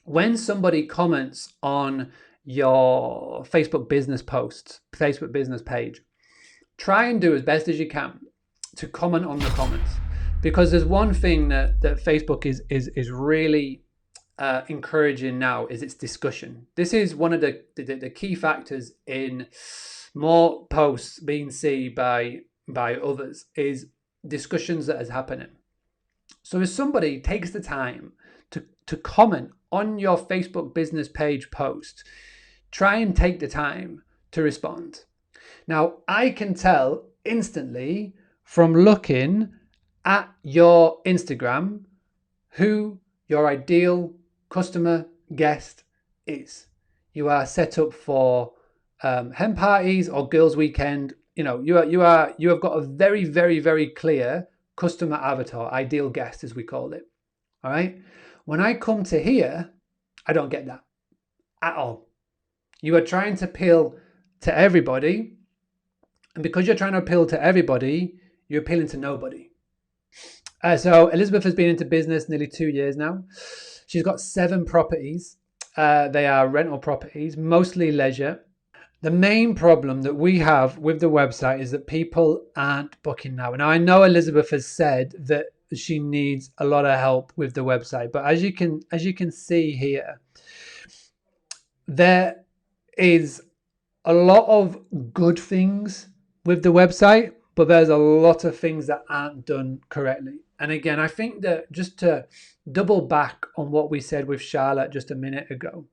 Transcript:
when somebody comments on your Facebook business post, Facebook business page, try and do as best as you can to comment on the comments, because there's one thing that Facebook is really encouraging now is its discussion. This is one of the key factors in more posts being seen by others is discussions that is happening. So if somebody takes the time to comment on your Facebook business page post, try and take the time to respond. Now, I can tell instantly from looking at your Instagram who your ideal customer guest is. You are set up for hen parties or girls' weekend. You have got a very, very, very clear customer avatar, ideal guest as we call it. All right. When I come to here, I don't get that at all. You are trying to appeal to everybody, and because you're trying to appeal to everybody, you're appealing to nobody. So Elizabeth has been into business nearly 2 years now. She's got 7 properties. They are rental properties, mostly leisure. The main problem that we have with the website is that people aren't booking now. Now I know Elizabeth has said that she needs a lot of help with the website, but as you can see here, there is a lot of good things with the website, but there's a lot of things that aren't done correctly. And again, I think that just to double back on what we said with Charlotte just a minute ago,